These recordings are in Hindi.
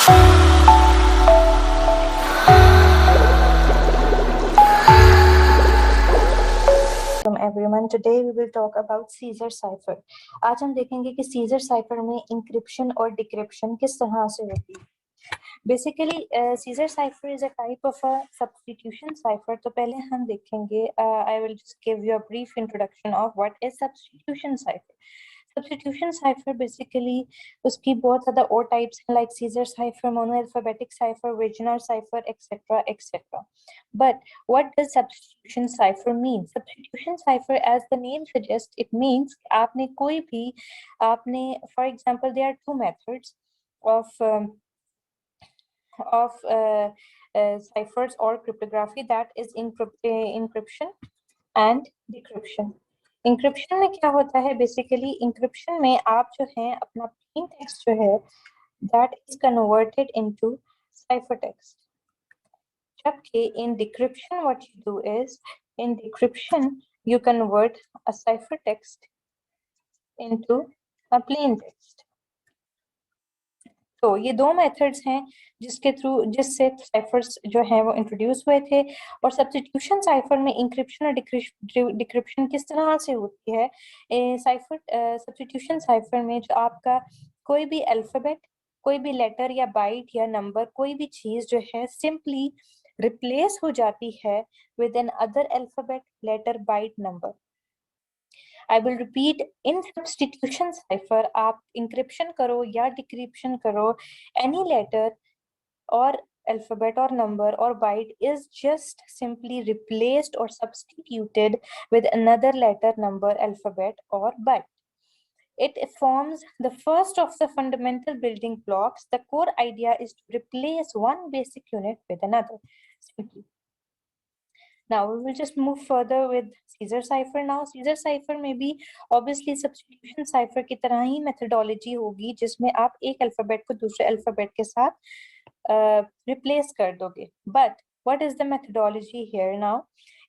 Everyone, today we will talk about Caesar cipher. आज हम देखेंगे कि Caesar cipher में encryption और decryption किस तरह से होती है. Basically, Caesar cipher is a type of a substitution cipher. तो पहले हम देखेंगे. I will just give you a brief introduction of what is substitution cipher. Substitution cipher basically उसकी बहुत ज़्यादा और types हैं like Caesar cipher, monoalphabetic cipher, Wegener cipher, etc. etc. But what does substitution cipher mean? Substitution cipher, as the name suggests, it means आपने कोई भी आपने, for example, there are two methods of ciphers or cryptography, that is encryption and decryption. Encryption में क्या होता है? बेसिकली इंक्रिप्शन में आप जो है अपना प्लेन टेक्स्ट जो है that is converted into cipher text, जबकि in decryption what you do is in decryption you convert a cipher text into a plain text. तो ये दो मेथड्स हैं जिससे साइफर्स जो है वो इंट्रोड्यूस हुए थे. और सब्स्टिट्यूशन साइफर में इंक्रिप्शन और डिक्रिप्शन किस तरह से होती है? सब्स्टिट्यूशन साइफर में जो आपका कोई भी अल्फाबेट, कोई भी लेटर या बाइट या नंबर, कोई भी चीज जो है सिंपली रिप्लेस हो जाती है with another alphabet, letter, byte, number. I will repeat, in substitution cipher आप encryption करो या decryption करो, any letter or alphabet or number or byte is just simply replaced or substituted with another letter, number, alphabet or byte. It forms the first of the fundamental building blocks. The core idea is to replace one basic unit with another, simply. Now we will just move further with Caesar cipher. Now Caesar cipher में भी obviously substitution cipher की तरह ही methodology होगी जिसमें आप एक अल्फाबेट को दूसरे अल्फाबेट के साथ रिप्लेस कर दोगे. But what is the methodology here now?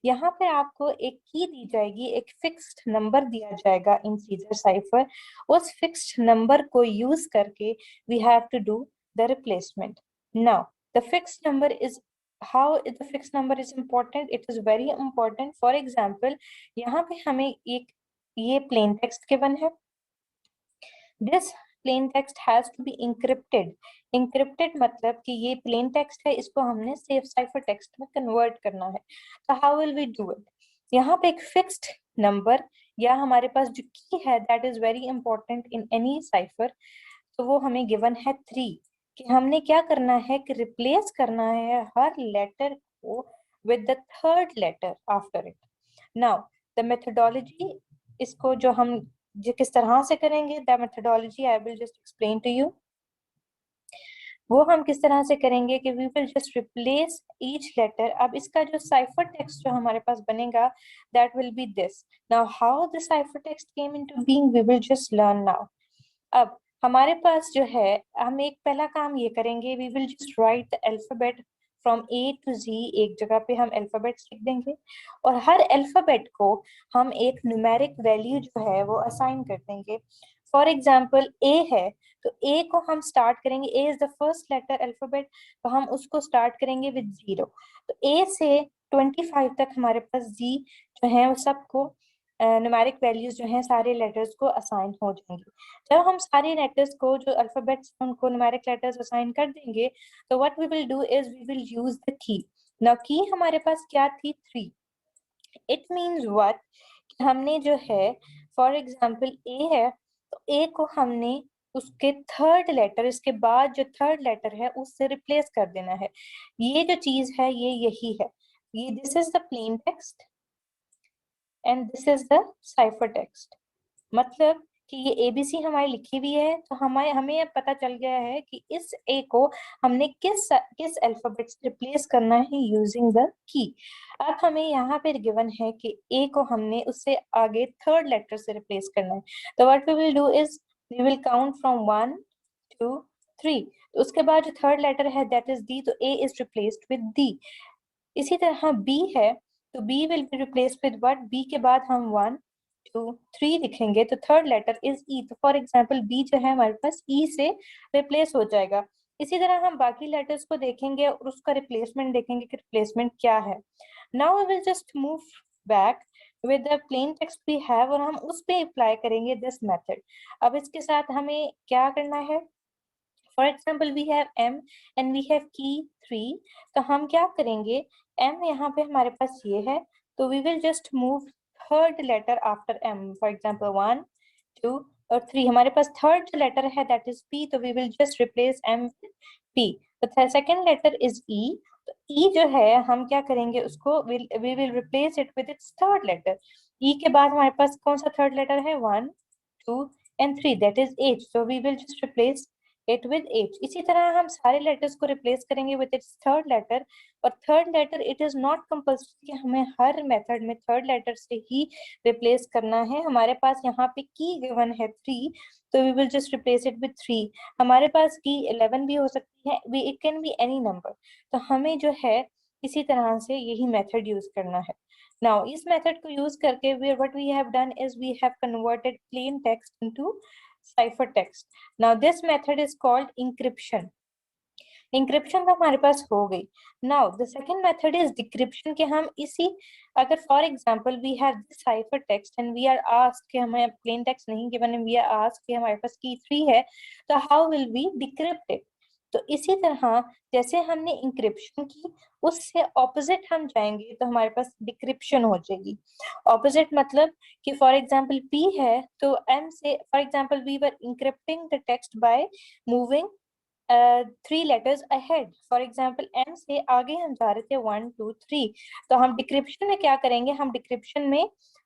यहाँ पे आपको एक की दी जाएगी, एक फिक्स्ड नंबर दिया जाएगा इन Caesar cipher. उस फिक्स्ड नंबर को यूज करके we have to do the replacement. Now the fixed number is, how the fixed number is important? It is very important. For example, यहाँ पे हमें एक ये plain text given है. This plain text has to be encrypted. Encrypted मतलब कि ये plain text है, इसको हमने safe cipher text में convert करना है. So how will we do it? यहाँ पे एक fixed number या हमारे पास जो key है that is very important in any cipher, तो वो हमें given है 3. कि हमने क्या करना है कि रिप्लेस करना है हर लेटर को with the third letter after it. Now the methodology, इसको जो हम किस तरह से करेंगे, the methodology I will just explain to you. वो हम किस तरह से करेंगे कि we will just replace each letter. अब इसका जो साइफर टेक्स्ट जो हमारे पास बनेगा that will be this. Now how the cipher text came into being we will just learn now. अब हमारे पास जो है, हम एक पहला काम ये करेंगे, we will just write the alphabet from A to G. एक जगह पे हम अल्फाबेट्स लिख देंगे और हर अल्फाबेट को हम एक न्यूमेरिक वैल्यू जो है वो असाइन कर देंगे. फॉर एग्जाम्पल ए है तो ए को हम स्टार्ट करेंगे, A is the first letter alphabet, तो हम उसको स्टार्ट करेंगे विद 0. तो ए से 25 तक हमारे पास जी जो है वो सबको न्यूमेरिक वैल्यूज जो हैं सारे लेटर्स को असाइन हो जाएंगे. जब हम सारे लेटर्स को जो अल्फाबेट्स उनको न्यूमेरिक लेटर्स असाइन कर देंगे तो what we will do is we will use the key. Now key हमारे पास क्या थी? 3. इट मींस व्हाट, हमने जो है फॉर एग्जांपल ए है तो ए को हमने उसके थर्ड लेटर, इसके बाद जो थर्ड लेटर है उससे रिप्लेस कर देना है. ये जो चीज है ये यही है. ये this is the plain text and this is the cipher text. मतलब कि ये एबीसी हमारी लिखी हुई है तो हमें पता चल गया है कि इस ए को हमने किस अल्फाबेट से रिप्लेस करना है यूजिंग द की. अब हमें यहाँ पे गिवन है कि ए को हमने उससे आगे थर्ड लेटर से रिप्लेस करना है. तो what we will do is we will count from 1 2 3. तो उसके बाद जो थर्ड लेटर है दैट इज डी, तो A is replaced with D. इसी तरह बी है तो B will be replaced with what, B के बाद हम 1 2 3 लिखेंगे तो थर्ड लेटर इज ई. तो फॉर एग्जाम्पल बी जो है हमारे पास ई से रिप्लेस हो जाएगा. इसी तरह हम बाकी लेटर्स को देखेंगे और उसका रिप्लेसमेंट देखेंगे कि रिप्लेसमेंट क्या है। Now we will just move back with the plain text we have और हम उस पे अप्लाई करेंगे दिस मेथड। अब इसके साथ हमें क्या करना है? For example we have m and we have key 3, तो हम क्या करेंगे? m यहाँ पे हमारे पास ये है, तो we will just move third letter after m। For example 1 2 और 3, हमारे पास थर्ड जो लेटर है दैट इज p, तो we will just replace m p। तो सेकेंड लेटर इज e, तो e जो है हम क्या करेंगे उसको we will replace it with its third letter. e के बाद हमारे पास कौन सा थर्ड लेटर है? 1 2 and 3, that is h, so we will just replace it with h। इसी तरह हम सारे लेटर्स को रिप्लेस करेंगे with its थर्ड लेटर। और third letter it is not compulsory कि हमें हर मेथड में थर्ड लेटर से ही रिप्लेस करना है। हमारे पास यहाँ पे की गिवन है 3, तो we will just replace it with 3। हमारे पास की 11 भी हो सकती है, it can be any number. तो हमें जो है इसी तरह से यही मेथड यूज करना है। Now, इस मेथड को यूज करके what we have done is we have converted plain text into cipher text. Now, this method is called encryption. Encryption तो हमारे पास हो गई। Now, the second method is decryption, कि हम इसी अगर for example we have this cipher text and we are asked कि हमें plain text नहीं given and we are asked कि हमारे पास key 3 है, तो how will we decrypt it? तो इसी तरह जैसे हमने इंक्रिप्शन की उससे ऑपोजिट हम जाएंगे तो हमारे पास डिक्रिप्शन हो जाएगी। ऑपोजिट मतलब कि फॉर एग्जांपल p है तो m से for example we were encrypting the text by moving 3 letters ahead। For example m से आगे हम जा रहे थे 1 2 3, तो हम डिक्रिप्शन में क्या करेंगे? हम डिक्रिप्शन में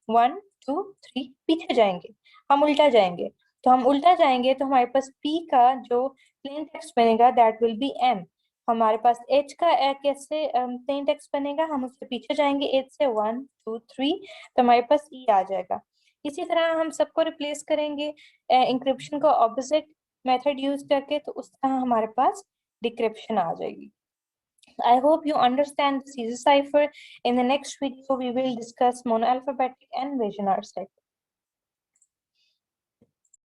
1 2 3 पीछे जाएंगे, हम उल्टा जाएंगे। तो हम उल्टा जाएंगे तो हमारे पास p का जो प्लेन टेक्स्ट बनेगा दैट विल बी m। हमारे पास h का कैसे प्लेन टेक्स्ट बनेगा? हम उससे पीछे जाएंगे h से 1 2 3, तो हमारे पास e आ जाएगा। इसी तरह हम सबको रिप्लेस करेंगे इंक्रिप्शन को ऑपोजिट मेथड यूज करके, तो उस तरह हमारे पास डिक्रिप्शन आ जाएगी। I hope you understand the Caesar cipher. In the next video, we will discuss monoalphabetic and Wegener cipher.